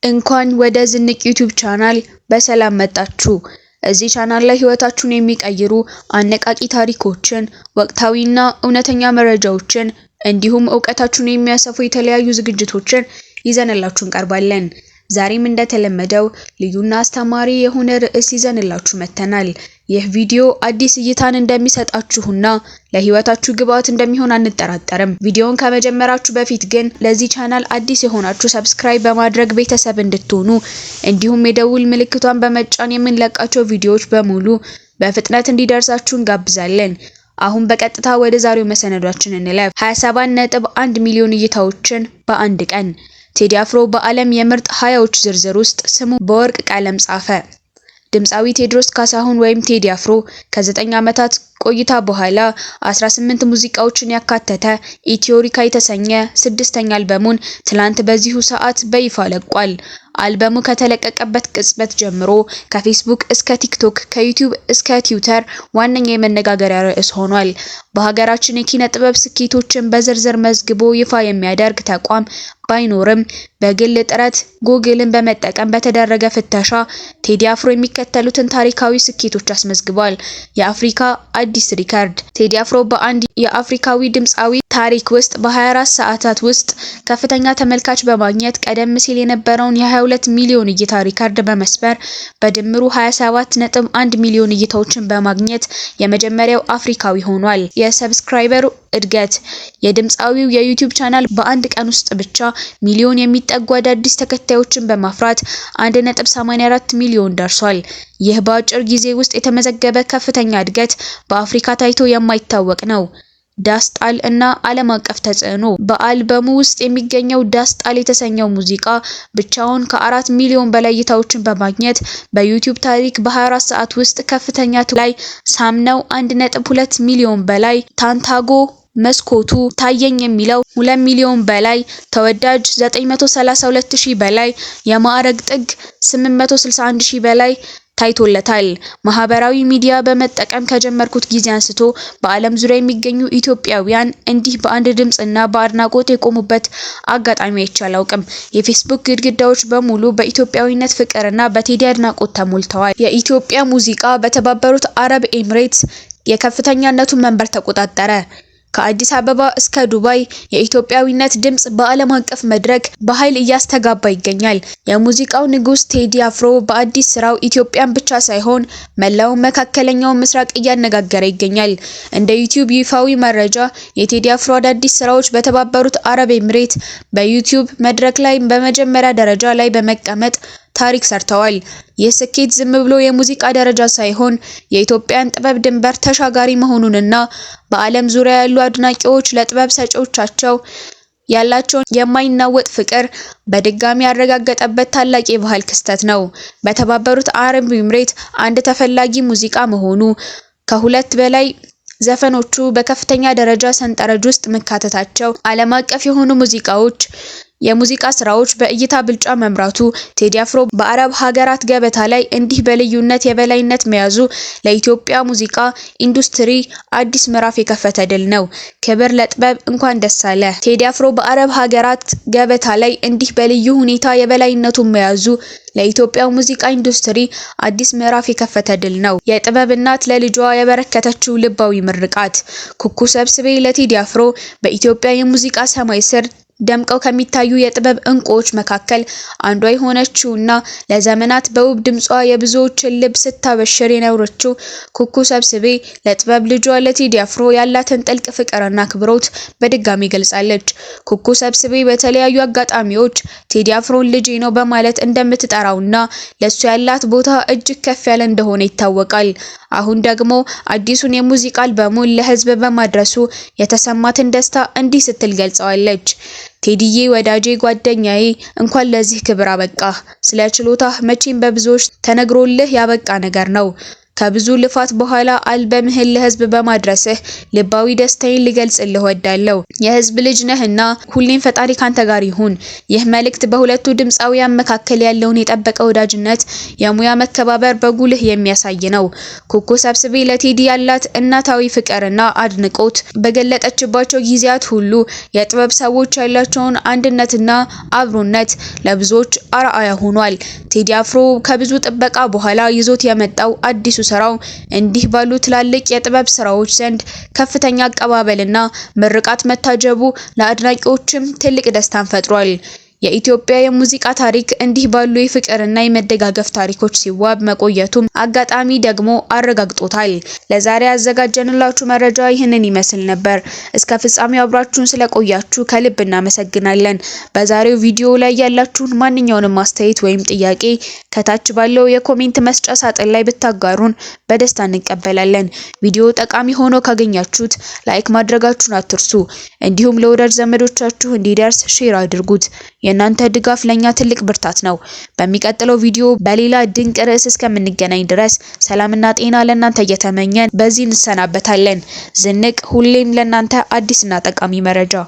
እንኳን ወደ ዝንቅ ዩቲዩብ ቻናል በሰላም መጣችሁ። እዚህ ቻናል ላይ ህይወታችሁን የሚቀይሩ አነቃቂ ታሪኮችን፣ ወቅታዊና እውነተኛ መረጃዎችን እንዲሁም ዕውቀታችሁን የሚያሰፉ የተለያዩ ዝግጅቶችን ይዘንላችሁ እንቀርባለን። ዛሬም እንደተለመደው ልዩና አስተማሪ የሆነ ርዕስ ይዘንላችሁ መተናል። ይህ ቪዲዮ አዲስ እይታን እንደሚሰጣችሁና ለህይወታችሁ ግብአት እንደሚሆን አንጠራጠርም። ቪዲዮውን ከመጀመራችሁ በፊት ግን ለዚህ ቻናል አዲስ የሆናችሁ ሰብስክራይብ በማድረግ ቤተሰብ እንድትሆኑ እንዲሁም የደውል ምልክቷን በመጫን የምንለቃቸው ቪዲዮዎች በሙሉ በፍጥነት እንዲደርሳችሁ እንጋብዛለን። አሁን በቀጥታ ወደ ዛሬው መሰናዷችን እንለፍ። 27.1 ሚሊዮን እይታዎችን በአንድ ቀን። ቴዲ አፍሮ በዓለም የምርጥ 20ዎች ዝርዝር ውስጥ ስሙ በወርቅ ቀለም ጻፈ። ድምፃዊ ቴዎድሮስ ካሳሁን ወይም ቴዲ አፍሮ ከ9 ዓመታት ቆይታ በኋላ 18 ሙዚቃዎችን ያካተተ ኢትዮሪካ የተሰኘ 6ኛ አልበሙን ትላንት በዚሁ ሰዓት በይፋ ለቋል። አልበሙ ከተለቀቀበት ቅጽበት ጀምሮ ከፌስቡክ እስከ ቲክቶክ ከዩቲዩብ እስከ ትዊተር ዋነኛ የመነጋገሪያ ርዕስ ሆኗል። በሀገራችን የኪነ ጥበብ ስኬቶችን በዝርዝር መዝግቦ ይፋ የሚያደርግ ተቋም ባይኖርም በግል ጥረት ጉግልን በመጠቀም በተደረገ ፍተሻ ቴዲ አፍሮ የሚከተሉትን ታሪካዊ ስኬቶች አስመዝግቧል። የአፍሪካ አዲስ ሪከርድ። ቴዲ አፍሮ በአንድ የአፍሪካዊ ድምፃዊ ታሪክ ውስጥ በ24 ሰዓታት ውስጥ ከፍተኛ ተመልካች በማግኘት ቀደም ሲል የነበረውን የ22 ሚሊዮን እይታ ሪከርድ በመስበር በድምሩ 27.1 ሚሊዮን እይታዎችን በማግኘት የመጀመሪያው አፍሪካዊ ሆኗል። የሰብስክራይበሩ እድገት። የድምፃዊው የዩቲዩብ ቻናል በአንድ ቀን ውስጥ ብቻ ሚሊዮን የሚጠጉ አዳዲስ ተከታዮችን በማፍራት 1.84 ሚሊዮን ደርሷል። ይህ በአጭር ጊዜ ውስጥ የተመዘገበ ከፍተኛ እድገት በአፍሪካ ታይቶ የማይታወቅ ነው። ዳስጣል እና ዓለም አቀፍ ተጽዕኖ። በአልበሙ ውስጥ የሚገኘው ዳስጣል የተሰኘው ሙዚቃ ብቻውን ከ4 ሚሊዮን በላይ እይታዎችን በማግኘት በዩቲዩብ ታሪክ በ24 ሰዓት ውስጥ ከፍተኛ ላይ ሳምነው 1.2 ሚሊዮን በላይ፣ ታንታጎ መስኮቱ ታየኝ የሚለው 2 ሚሊዮን በላይ፣ ተወዳጅ 932000 በላይ፣ የማዕረግ ጥግ 861000 በላይ ታይቶለታል። ማህበራዊ ሚዲያ በመጠቀም ከጀመርኩት ጊዜ አንስቶ በዓለም ዙሪያ የሚገኙ ኢትዮጵያውያን እንዲህ በአንድ ድምጽና በአድናቆት የቆሙበት አጋጣሚ አይቼ አላውቅም። የፌስቡክ ግድግዳዎች በሙሉ በኢትዮጵያዊነት ፍቅርና በቴዲ አድናቆት ተሞልተዋል። የኢትዮጵያ ሙዚቃ በተባበሩት አረብ ኤሚሬትስ የከፍተኛነቱን መንበር ተቆጣጠረ። ከአዲስ አበባ እስከ ዱባይ የኢትዮጵያዊነት ድምጽ በዓለም አቀፍ መድረክ በኃይል እያስተጋባ ይገኛል። የሙዚቃው ንጉስ ቴዲ አፍሮ በአዲስ ስራው ኢትዮጵያን ብቻ ሳይሆን መላውን መካከለኛው ምስራቅ እያነጋገረ ይገኛል። እንደ ዩቲዩብ ይፋዊ መረጃ የቴዲ አፍሮ አዳዲስ ስራዎች በተባበሩት አረብ ኤሚሬት በዩቲዩብ መድረክ ላይ በመጀመሪያ ደረጃ ላይ በመቀመጥ ታሪክ ሰርተዋል። ይህ ስኬት ዝም ብሎ የሙዚቃ ደረጃ ሳይሆን የኢትዮጵያን ጥበብ ድንበር ተሻጋሪ መሆኑንና በዓለም ዙሪያ ያሉ አድናቂዎች ለጥበብ ሰጪዎቻቸው ያላቸውን የማይናወጥ ፍቅር በድጋሚ ያረጋገጠበት ታላቅ የባህል ክስተት ነው። በተባበሩት አረብ ኤሚሬት አንድ ተፈላጊ ሙዚቃ መሆኑ፣ ከሁለት በላይ ዘፈኖቹ በከፍተኛ ደረጃ ሰንጠረዥ ውስጥ መካተታቸው፣ ዓለም አቀፍ የሆኑ የሙዚቃ ስራዎች በእይታ ብልጫ መምራቱ፣ ቴዲ አፍሮ በአረብ ሀገራት ገበታ ላይ እንዲህ በልዩነት የበላይነት መያዙ ለኢትዮጵያ ሙዚቃ ኢንዱስትሪ አዲስ ምዕራፍ የከፈተ ድል ነው። ክብር ለጥበብ፣ እንኳን ደስ አለ። ቴዲ አፍሮ በአረብ ሀገራት ገበታ ላይ እንዲህ በልዩ ሁኔታ የበላይነቱን መያዙ ለኢትዮጵያ ሙዚቃ ኢንዱስትሪ አዲስ ምዕራፍ የከፈተ ድል ነው። የጥበብ እናት ለልጇ የበረከተችው ልባዊ ምርቃት። ኩኩ ሰብስቤ ለቴዲ አፍሮ በኢትዮጵያ የሙዚቃ ሰማይ ስር ደምቀው ከሚታዩ የጥበብ እንቁዎች መካከል አንዷ የሆነችውና ለዘመናት በውብ ድምጿ የብዙዎችን ልብ ስታበሽር የኖረችው ኩኩ ሰብስቤ ለጥበብ ልጇ ለቴዲ አፍሮ ያላትን ጥልቅ ፍቅርና አክብሮት በድጋሚ ገልጻለች። ኩኩ ሰብስቤ በተለያዩ አጋጣሚዎች ቴዲ አፍሮን ልጄ ነው በማለት እንደምትጠራውና ለሱ ያላት ቦታ እጅግ ከፍ ያለ እንደሆነ ይታወቃል። አሁን ደግሞ አዲሱን የሙዚቃ አልበሙን ለህዝብ በማድረሱ የተሰማትን ደስታ እንዲህ ስትል ገልጸዋለች። ቴዲዬ ወዳጄ፣ ጓደኛዬ እንኳን ለዚህ ክብር አበቃህ። ስለ ችሎታህ መቼም በብዙዎች ተነግሮልህ ያበቃ ነገር ነው። ከብዙ ልፋት በኋላ አልበምህን ለህዝብ በማድረስህ ልባዊ ደስታዬን ልገልጽልህ እወዳለሁ። የህዝብ ልጅ ነህና ሁሌም ፈጣሪ ካንተ ጋር ይሁን። ይህ መልእክት በሁለቱ ድምፃውያን መካከል ያለውን የጠበቀ ወዳጅነት፣ የሙያ መከባበር በጉልህ የሚያሳይ ነው። ኩኩ ሰብስቤ ለቴዲ ያላት እናታዊ ፍቅርና አድናቆት በገለጠችባቸው ጊዜያት ሁሉ የጥበብ ሰዎች ያላቸውን አንድነትና አብሮነት ለብዙዎች አርአያ ሆኗል። ቴዲ አፍሮ ከብዙ ጥበቃ በኋላ ይዞት የመጣው አዲሱ ስራው እንዲህ ባሉ ትላልቅ የጥበብ ስራዎች ዘንድ ከፍተኛ አቀባበልና ምርቃት መታጀቡ ለአድናቂዎችም ትልቅ ደስታን ፈጥሯል። የኢትዮጵያ የሙዚቃ ታሪክ እንዲህ ባሉ የፍቅርና የመደጋገፍ ታሪኮች ሲዋብ መቆየቱም አጋጣሚ ደግሞ አረጋግጦታል። ለዛሬ ያዘጋጀንላችሁ መረጃ ይህንን ይመስል ነበር። እስከ ፍጻሜው አብራችሁን ስለቆያችሁ ከልብ እናመሰግናለን። በዛሬው ቪዲዮ ላይ ያላችሁን ማንኛውንም አስተያየት ወይም ጥያቄ ከታች ባለው የኮሜንት መስጫ ሳጥን ላይ ብታጋሩን በደስታ እንቀበላለን። ቪዲዮ ጠቃሚ ሆኖ ካገኛችሁት ላይክ ማድረጋችሁን አትርሱ። እንዲሁም ለወዳጅ ዘመዶቻችሁ እንዲደርስ ሼር አድርጉት። የእናንተ ድጋፍ ለኛ ትልቅ ብርታት ነው። በሚቀጥለው ቪዲዮ በሌላ ድንቅ ርዕስ እስከምንገናኝ ድረስ ሰላምና ጤና ለእናንተ እየተመኘን በዚህ እንሰናበታለን። ዝንቅ ሁሌም ለእናንተ አዲስና ጠቃሚ መረጃ